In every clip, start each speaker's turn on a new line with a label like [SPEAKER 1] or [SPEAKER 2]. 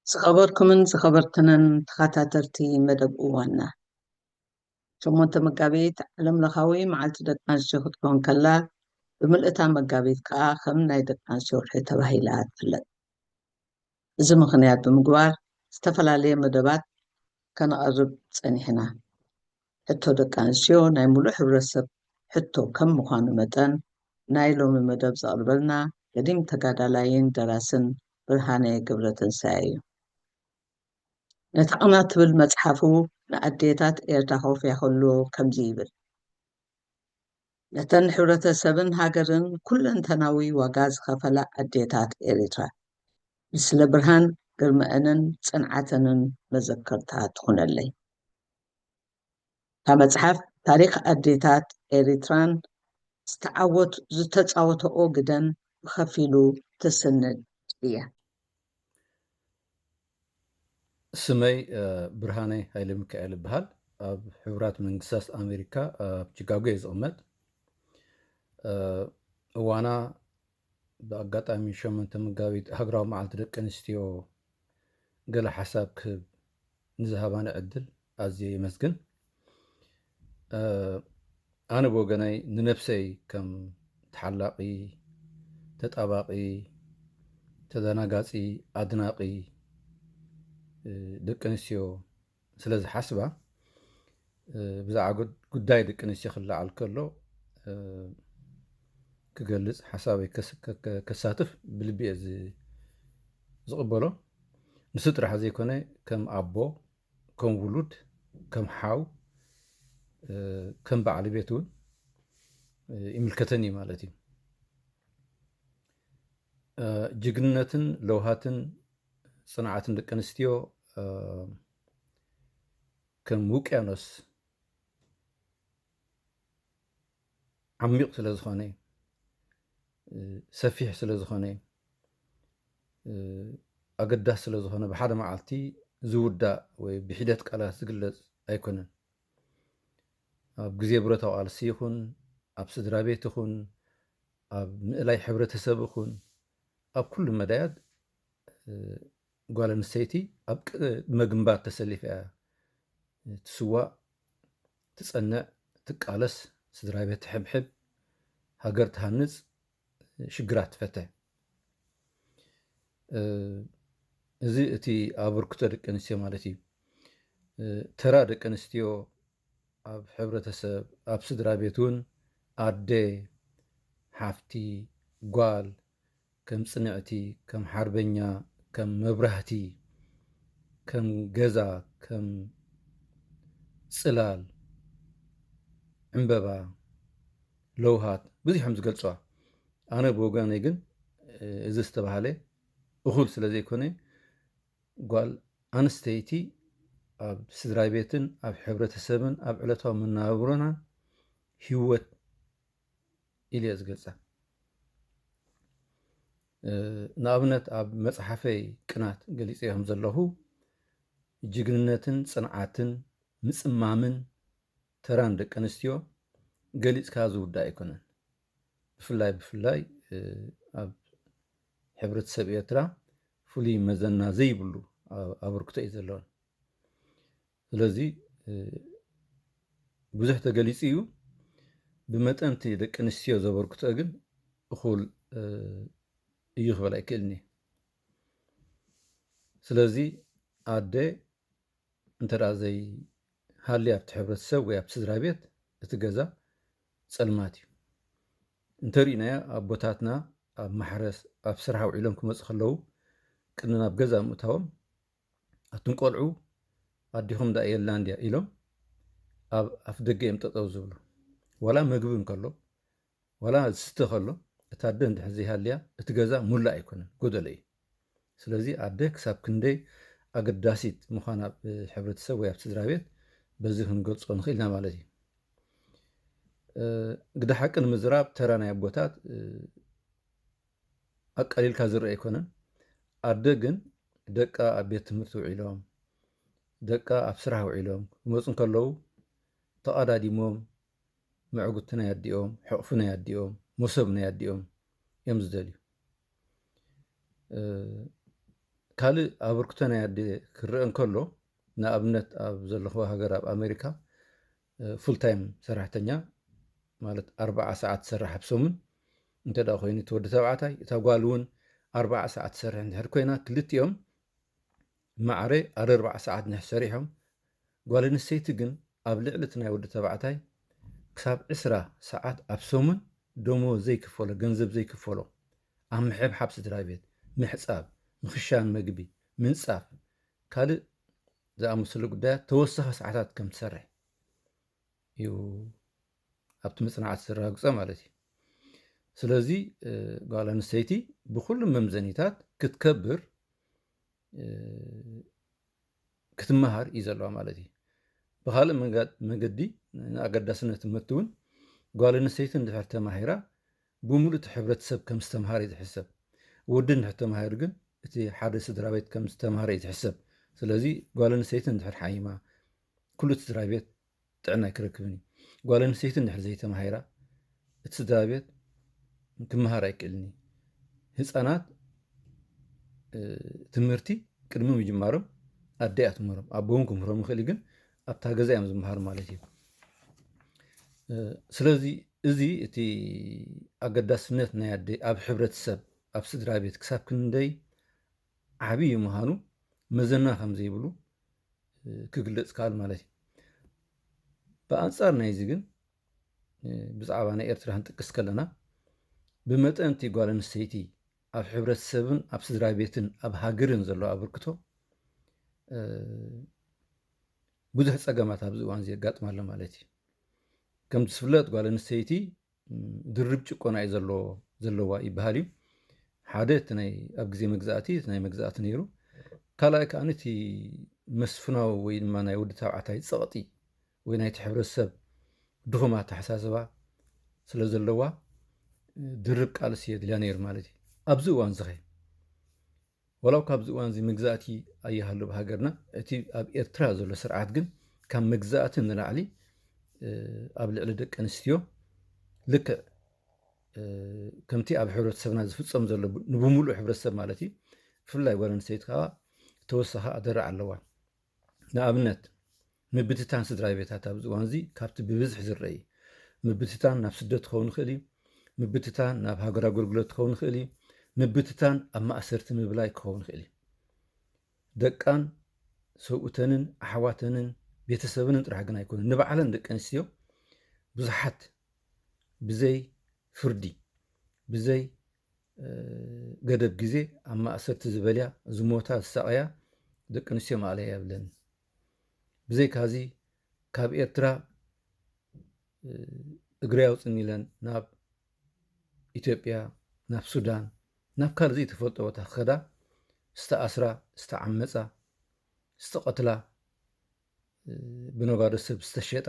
[SPEAKER 1] ዝኸበርኩምን ዝኸበርክንን ተኸታተልቲ መደብ እዋንና ሸሞንተ መጋቢት ዓለም ለኻዊ መዓልቲ ደቂ ኣንስትዮ ክትኮን ከላ ብምልእታ መጋቢት ከዓ ከም ናይ ደቂ ኣንስትዮ ውርሒ ተባሂላ ትፍለጥ። እዚ ምኽንያት ብምግባር ዝተፈላለየ መደባት ከነቕርብ ፀኒሕና። ሕቶ ደቂ ኣንስትዮ ናይ ሙሉእ ሕብረተሰብ ሕቶ ከም ምዃኑ መጠን ናይ ሎሚ መደብ ዘቕርበልና ቀዲም ተጋዳላይን ደራስን ብርሃነ ገብረትንሳኤ እዩ። ነቲ ቅና ትብል መፅሓፉ ንኣዴታት ኤርትራ ከውፍያ ከሎ ከምዚ ይብል። ነተን ሕብረተሰብን ሃገርን ኩለንተናዊ ዋጋ ዝኸፈላ ኣዴታት ኤርትራ ምስለ ብርሃን ግርመአንን ፅንዓተንን መዘከርታ ትኹነለይ። ካብ መፅሓፍ ታሪክ ኣዴታት ኤርትራን ዝተፃወተኦ ግደን ብኸፊሉ ትስንድ እያ።
[SPEAKER 2] ስመይ ብርሃነ ሃይለ ሚካኤል ይበሃል። ኣብ ሕቡራት መንግስታት ኣሜሪካ ኣብ ቺካጎ እየ ዝቕመጥ። እዋና ብኣጋጣሚ 8 መጋቢት ሃገራዊ መዓልቲ ደቂ ኣንስትዮ ገለ ሓሳብ ክህብ ንዝሃባነ ዕድል ኣዝየ ይመስግን። ኣነ ብወገነይ ንነፍሰይ ከም ተሓላቒ፣ ተጣባቒ፣ ተዘናጋፂ፣ ኣድናቒ ደቂ ኣንስትዮ ስለ ዝሓስባ ብዛዕባ ጉዳይ ደቂ ኣንስትዮ ክለዓል ከሎ ክገልፅ ሓሳበይ ከሳትፍ ብልቢ እየ ዝቕበሎ። ንሱ ጥራሕ ዘይኮነ ከም ኣቦ፣ ከም ውሉድ፣ ከም ሓው፣ ከም በዓል ቤት እውን ይምልከተኒ ማለት እዩ። ጅግንነትን ለውሃትን ፅንዓትን ደቂ ኣንስትዮ ከም ውቅያኖስ ዓሚቕ ስለ ዝኾነ ሰፊሕ ስለ ዝኾነ ኣገዳስ ስለ ዝኾነ ብሓደ መዓልቲ ዝውዳእ ወይ ብሒደት ቃላት ዝግለፅ ኣይኮነን። ኣብ ግዜ ብረታዊ ቃልሲ ይኹን ኣብ ስድራ ቤት ይኹን ኣብ ምእላይ ሕብረተሰብ ይኹን ኣብ ኩሉ መዳያት ጓል ኣንስተይቲ ኣብ ቅድመ ግንባር ተሰሊፋ እያ ትስዋዕ፣ ትፀንዕ፣ ትቃለስ፣ ስድራ ቤት ትሕብሕብ፣ ሃገር ትሃንፅ፣ ሽግራት ትፈትሕ። እዚ እቲ ኣበርክቶ ደቂ ኣንስትዮ ማለት እዩ። ተራ ደቂ ኣንስትዮ ኣብ ሕብረተሰብ ኣብ ስድራ ቤት እውን ኣደ፣ ሓፍቲ፣ ጓል ከም ፅንዕቲ፣ ከም ሓርበኛ፣ ከም መብራህቲ፣ ከም ገዛ፣ ከም ፅላል፣ ዕምበባ፣ ለውሃት ብዙሖም ዝገልፅዋ። ኣነ ብወገነይ ግን እዚ ዝተባሃለ እኹል ስለ ዘይኮነ ጓል ኣንስተይቲ ኣብ ስድራ ቤትን ኣብ ሕብረተሰብን ኣብ ዕለታዊ መነባብሮናን ሂወት ኢለ እየ ዝገልፃ። ንኣብነት ኣብ መፅሓፈይ ቅናት ገሊፀ ከም ዘለኹ ጅግንነትን ፅንዓትን ምፅማምን ተራን ደቂ ኣንስትዮ ገሊፅካ ዝውዳእ ኣይኮነን። ብፍላይ ኣብ ሕብረተሰብ ኤርትራ ፍሉይ መዘና ዘይብሉ ኣበርክቶ እዩ ዘለዎን። ስለዚ ብዙሕ ተገሊፁ እዩ። ብመጠንቲ ደቂ ኣንስትዮ ዘበርክቶ ግን እኹል እዩ ክበል ኣይክእልኒ። ስለዚ ኣደ እንተደኣ ዘይሃልያ ኣብቲ ሕብረተሰብ ወይ ኣብ ስድራ ቤት እቲ ገዛ ፀልማት እዩ። እንተሪእናዮ ኣቦታትና ኣብ ማሕረስ ኣብ ስራሕ ውዒሎም ክመፁ ከለዉ ቅድሚ ናብ ገዛ ምእታዎም ኣቱም ቆልዑ ኣዲኹም ዳ የላ እንድያ ኢሎም ኣብ ኣፍ ደገ እዮም ጠጠው ዝብሉ። ዋላ ምግቢ እንከሎ ዋላ ዝስተ ከሎ እታ ኣደ እንድሕር ዘይሃልያ እቲ ገዛ ሙላእ ኣይኮነን፣ ጎደሎ እዩ። ስለዚ ኣደ ክሳብ ክንደይ ኣገዳሲት ምዃና ኣብ ሕብረተሰብ ወይ ኣብ ስድራ ቤት በዚ ክንገልፆ ንኽእልና ማለት እዩ። ግዳ ሓቂ ንምዝራብ ተራ ናይ ኣቦታት ኣቃሊልካ ዝርአ ኣይኮነን። ኣደ ግን ደቃ ኣብ ቤት ትምህርቲ ውዒሎም ደቃ ኣብ ስራሕ ውዒሎም ክመፁ ከለዉ ተቐዳዲሞም መዕጉቲ ናይ ኣዲኦም፣ ሕቑፊ ናይ ኣዲኦም፣ መሶብ ናይ ኣዲኦም እዮም ዝደልዩ። ካልእ ኣበርክቶ ናይ ኣዴ ክርአ እንከሎ ንኣብነት ኣብ ዘለኹ ሃገር ኣብ ኣሜሪካ ፉል ታይም ሰራሕተኛ ማለት 40 ሰዓት ትሰርሕ ኣብ ሰሙን እንተ ደኣ ኮይኑ እቲ ወዲ ተባዕታይ እታ ጓል እውን 40 ሰዓት ትሰርሕ እንድሕር ኮይና ክልቲኦም ማዕረ 40 ሰዓት ንሕር ሰሪሖም ጓል ኣንስተይቲ ግን ኣብ ልዕሊ እቲ ናይ ወዲ ተባዕታይ ክሳብ 20 ሰዓት ኣብ ሰሙን ደሞዝ ዘይክፈሎ ገንዘብ ዘይክፈሎ ኣብ ምሕብሓብ ስድራ ቤት ምሕፃብ ምኽሻን መግቢ ምንፃፍ ካልእ ዝኣመሰሉ ጉዳያት ተወሳኺ ሰዓታት ከም ትሰርሕ እዩ ኣብቲ መፅናዕቲ ዝረጋግፆ ማለት እዩ። ስለዚ ጓል ኣንስተይቲ ብኩሉ መምዘኒታት ክትከብር ክትመሃር እዩ ዘለዋ ማለት እዩ። ብካልእ መንገዲ ንኣገዳስነት እመት እውን ጓል ኣንስተይቲ እንድሕር ተማሂራ ብምሉእ እቲ ሕብረተሰብ ከም ዝተምሃረ እዩ ዝሕሰብ። ወዲ እንድሕር ተማሂሩ ግን እቲ ሓደ ስድራ ቤት ከም ዝተምሃረ እዩ ዝሕሰብ። ስለዚ ጓል ኣንስተይቲ እንድሕር ሓይማ ኩሉ እቲ ስድራ ቤት ጥዕና ኣይክረክብን እዩ። ጓል ኣንስተይቲ እንድሕር ዘይተማሂራ እቲ ስድራ ቤት ክመሃር ኣይክእልን እዩ። ህፃናት ትምህርቲ ቅድሚ ምጅማሮም ኣደ እያ ትምህሮም ኣቦውን ክምህሮም ይኽእል ግን ኣብታ ገዛ እዮም ዝመሃሩ ማለት እዩ። ስለዚ እዚ እቲ ኣገዳስነት ናይ ኣደ ኣብ ሕብረተሰብ ኣብ ስድራ ቤት ክሳብ ክንደይ ዓብዪ ምዃኑ መዘና ከም ዘይብሉ ክግለፅ ካል ማለት እዩ። ብኣንፃር ናይዚ ግን ብዛዕባ ናይ ኤርትራ ክንጥቅስ ከለና ብመጠን እቲ ጓል ኣንስተይቲ ኣብ ሕብረተሰብን ኣብ ስድራ ቤትን ኣብ ሃገርን ዘለዎ ኣበርክቶ ብዙሕ ፀገማት ኣብዚ እዋን እዚ የጋጥማሎ ማለት እዩ። ከም ዝፍለጥ ጓል ኣንስተይቲ ድርብ ጭቆና እዩ ዘለዋ ይበሃል እዩ። ሓደ እቲ ኣብ ግዜ መግዛእቲ እቲ ናይ መግዛእቲ ነይሩ። ካልኣይ ከዓ እቲ መስፍናዊ ወይ ድማ ናይ ወዲ ተባዕታይ ፀቕጢ ወይ ናይቲ ሕብረተሰብ ድኹማ ኣተሓሳስባ ስለ ዘለዋ ድርብ ቃልሲ የድልያ ነይሩ ማለት እዩ። ኣብዚ እዋን ዝኸ ወላው ካብዚ እዋን እዚ መግዛእቲ ኣይሃሉ ብሃገርና እቲ ኣብ ኤርትራ ዘሎ ስርዓት ግን ካብ መግዛእቲ ንላዕሊ ኣብ ልዕሊ ደቂ ኣንስትዮ ልክዕ ከምቲ ኣብ ሕብረተሰብና ዝፍፀም ዘሎ ንብሙሉእ ሕብረተሰብ ማለት እዩ ብፍላይ ጓል ኣንስተይቲ ከዓ ተወሳኺ ኣደራ ኣለዋ። ንኣብነት ምብትታን ስድራ ቤታት ኣብዚ እዋን እዚ ካብቲ ብብዝሒ ዝረአ እዩ። ምብትታን ናብ ስደት ክኸውን ይኽእል እዩ። ምብትታን ናብ ሃገር ኣገልግሎት ክኸውን ይኽእል እዩ። ምብትታን ኣብ ማእሰርቲ ምብላይ ክኸውን ይኽእል እዩ። ደቃን ሰብኡተንን ኣሕዋተንን ቤተሰብንን ጥራሕ ግን ኣይኮኑን ንባዕለን ደቂ ኣንስትዮ ብዙሓት ብዘይ ፍርዲ ብዘይ ገደብ ግዜ ኣብ ማእሰርቲ ዝበልያ ዝሞታ ዝሳቀያ ደቂ ኣንስትዮ ማእለያ የብለን። ብዘይ ካዚ ካብ ኤርትራ እግሪ ኣውፅን ኢለን ናብ ኢትዮጵያ ናብ ሱዳን ናብ ካልእ ዘይተፈልጦ ቦታ ክኸዳ ዝተኣስራ ዝተዓመፃ ዝተቐትላ ብነጋዶ ሰብ ዝተሸጣ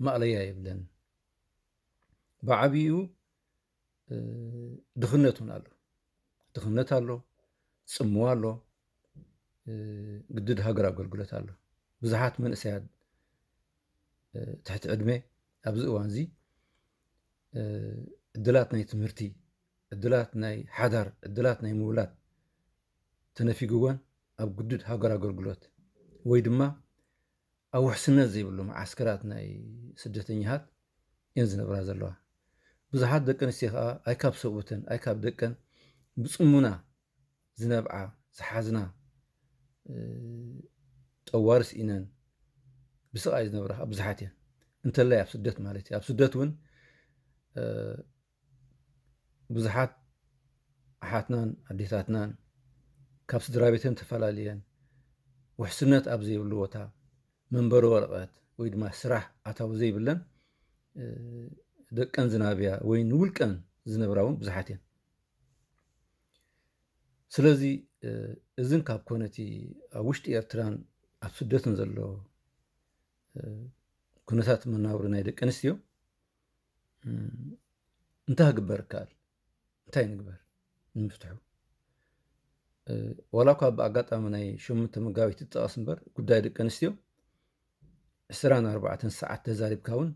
[SPEAKER 2] ማእለያ የብለን። ብዓብኡ ድኽነት እውን ኣሎ። ድኽነት ኣሎ፣ ፅምዋ ኣሎ፣ ግድድ ሃገር ኣገልግሎት ኣሎ። ብዙሓት መንእሰያት ትሕቲ ዕድመ ኣብዚ እዋን እዚ ዕድላት ናይ ትምህርቲ ዕድላት ናይ ሓዳር ዕድላት ናይ ምውላድ ተነፊግዎን ኣብ ግድድ ሃገር ኣገልግሎት ወይ ድማ ኣብ ውሕስነት ዘይብሉ ማዓስከራት ናይ ስደተኛታት እየን ዝነብራ ዘለዋ። ብዙሓት ደቂ ኣንስትዮ ከዓ ኣይካብ ሰብኡተን ኣይካብ ደቀን ብፅሙና ዝነብዓ ዝሓዝና ጠዋርስ ኢነን ብስቃይ ዝነብራ ብዙሓት እየን እንተላይ ኣብ ስደት ማለት እዩ። ኣብ ስደት እውን ብዙሓት ኣሓትናን ኣዴታትናን ካብ ስድራ ቤተን ተፈላለየን ውሕስነት ኣብ ዘይብሉ ቦታ መንበሪ ወረቐት ወይ ድማ ስራሕ ኣታዊ ዘይብለን ደቀን ዝናብያ ወይ ንውልቀን ዝነብራ እውን ብዙሓት እየን። ስለዚ እዝን ካብ ኮነቲ ኣብ ውሽጢ ኤርትራን ኣብ ስደትን ዘሎ ኩነታት መናብሩ ናይ ደቂ ኣንስትዮ እንታይ ክግበር ይከኣል? እንታይ ንግበር ንምፍትሑ? ዋላ እኳ ብኣጋጣሚ ናይ 8 መጋቢት ይጠቐስ እምበር ጉዳይ ደቂ ኣንስትዮ 24 ሰዓት ተዛሪብካ እውን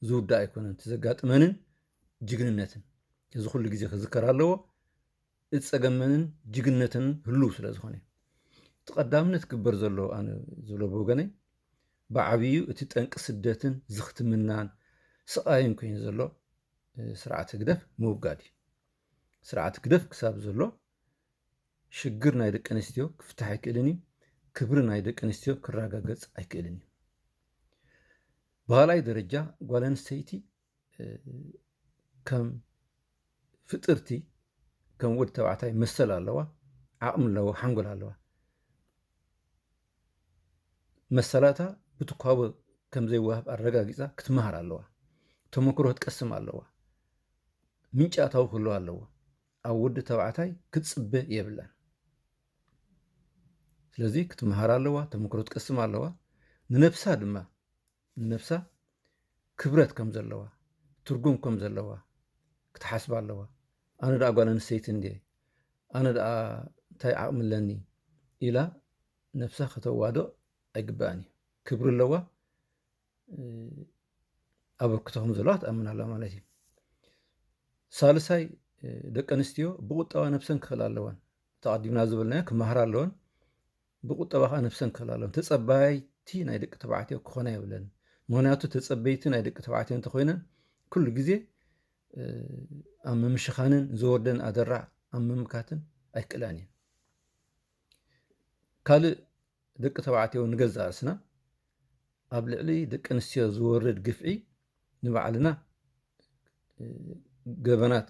[SPEAKER 2] ዝውዳእ ኣይኮነን። ተዘጋጥመንን ጅግንነትን እዚ ኩሉ ግዜ ክዝከር ኣለዎ። እፀገመንን ጅግንነትን ህልው ስለ ዝኾነ تقدامነት ክግበር ዘሎ ኣነ ዝብሎ ብወገነይ ብዓብዩ እቲ ጠንቂ ስደትን ዝኽትምናን ስቃይን ኮይኑ ዘሎ ስርዓተ ግደፍ ምውጋድ እዩ። ስርዓተ ግደፍ ክሳብ ዘሎ ሽግር ናይ ደቂ ኣንስትዮ ክፍታሕ ኣይክእልን እዩ። ክብሪ ናይ ደቂ ኣንስትዮ ክረጋገፅ ኣይክእልን እዩ። ብኻልኣይ ደረጃ ጓል ኣንስተይቲ ከም ፍጥርቲ ከም ወዲ ተባዕታይ መሰል ኣለዋ፣ ዓቕሚ ኣለዋ፣ ሓንጎል ኣለዋ። መሰላታ ብትኳቦ ከም ዘይወሃብ ኣረጋጊፃ ክትመሃር ኣለዋ። ተመክሮ ትቀስም ኣለዋ። ምንጪ ኣታዊ ክህልዋ ኣለዋ። ኣብ ወዲ ተባዕታይ ክትፅበ የብላን። ስለዚ ክትመሃር ኣለዋ፣ ተመክሮ ትቀስም ኣለዋ። ንነብሳ ድማ ንነብሳ ክብረት ከም ዘለዋ ትርጉም ከም ዘለዋ ክትሓስብ ኣለዋ። ኣነ ደኣ ጓል ኣንስተይቲ እንድየ ኣነ ደኣ እንታይ ዓቕሚ ኣለኒ ኢላ ነብሳ ከተዋድቕ ኣይግባእን እዩ። ክብሪ ኣለዋ፣ ኣበርክቶ ከም ዘለዋ ትኣምን ኣለዋ ማለት እዩ። ሳልሳይ ደቂ ኣንስትዮ ብቁጠባ ነብሰን ክኽእል ኣለወን። ተቐዲምና ዝበልናዮ ክመሃር ኣለወን። ብቁጠባ ከዓ ነብሰን ክኽእል ኣለወን። ተፀባይቲ ናይ ደቂ ተባዕትዮ ክኾና የብለን። ምክንያቱ ተፀበይቲ ናይ ደቂ ተባዕትዮ እንተኮይነን ኩሉ ግዜ ኣብ ምምሽኻንን ዝወርደን ኣደራዕ ኣብ ምምካትን ኣይክእላን እየን። ካልእ ደቂ ተባዕትዮ ንገዛእ ርእስና ኣብ ልዕሊ ደቂ ኣንስትዮ ዝወርድ ግፍዒ ንባዕልና ገበናት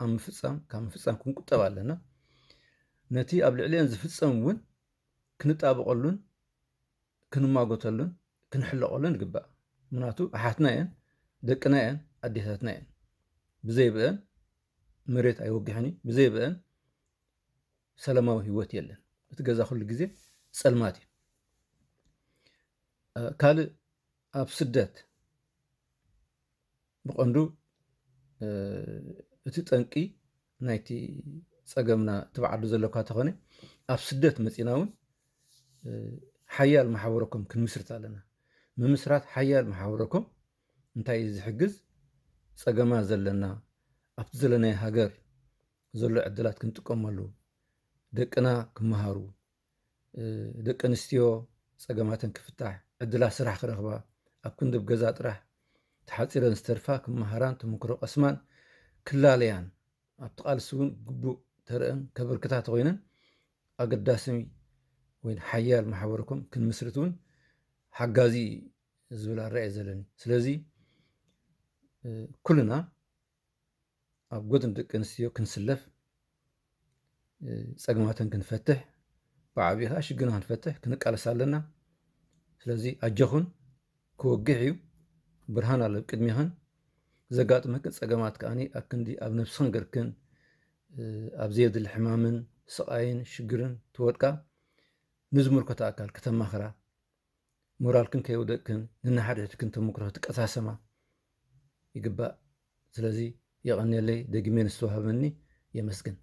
[SPEAKER 2] ኣብ ምፍፃም ካብ ምፍፃም ክንቁጠብ ኣለና። ነቲ ኣብ ልዕሊአን ዝፍፀም እውን ክንጣበቐሉን ክንማጎተሉን ክንሕለቐሉን ይግባእ። ምክንያቱ ኣሓትና እየን፣ ደቅና እየን፣ ኣዴታትና እየን። ብዘይብአን መሬት ኣይወጊሕን እዩ። ብዘይብአን ሰላማዊ ሂወት የለን። እቲ ገዛ ኩሉ ግዜ ፀልማት እዩ። ካልእ ኣብ ስደት ብቐንዱ እቲ ጠንቂ ናይቲ ፀገምና ትበዓሉ ዘለካ ተኾነ ኣብ ስደት መፂና እውን ሓያል ማሕበረኩም ክንምስርት ኣለና። ምምስራት ሓያል ማሕበረኩም እንታይ እዩ ዝሕግዝ? ፀገማ ዘለና ኣብቲ ዘለናይ ሃገር ዘሎ ዕድላት ክንጥቀመሉ፣ ደቅና ክመሃሩ፣ ደቂ ኣንስትዮ ፀገማተን ክፍታሕ፣ ዕድላት ስራሕ ክረኽባ፣ ኣብ ክንድብ ገዛ ጥራሕ ተሓፂረን ዝተርፋ ክመሃራን ተመክሮ ቀስማን ክላለያን ኣብቲ ቃልሲ እውን ግቡእ ተርእን ከበርክታ ተኮይነን ኣገዳሲ ወይ ሓያል ማሕበረኩም ክንምስርት እውን ሓጋዚ ዝብል ኣረኣየ ዘለኒ። ስለዚ ኩልና ኣብ ጎድን ደቂ ኣንስትዮ ክንስለፍ፣ ፀገማተን ክንፈትሕ፣ ብዓብዪ ከዓ ሽግና ክንፈትሕ ክንቃለስ ኣለና። ስለዚ ኣጀኹን ክወግሕ እዩ። ብርሃን ኣሎ ቅድሚኽን። ዘጋጥመክን ፀገማት ከዓኒ ኣብ ክንዲ ኣብ ነብስኽን ገርክን ኣብ ዘየድሊ ሕማምን ስቃይን ሽግርን ትወድቃ ንዝምልከቶ ኣካል ከተማኽራ፣ ሞራልክን ከይውደቅክን ንናሓድሕድክን ተመክሮ ትቀሳሰማ ይግባእ። ስለዚ የቐኒየለይ ደግሜ ንዝተዋሃበኒ የመስግን።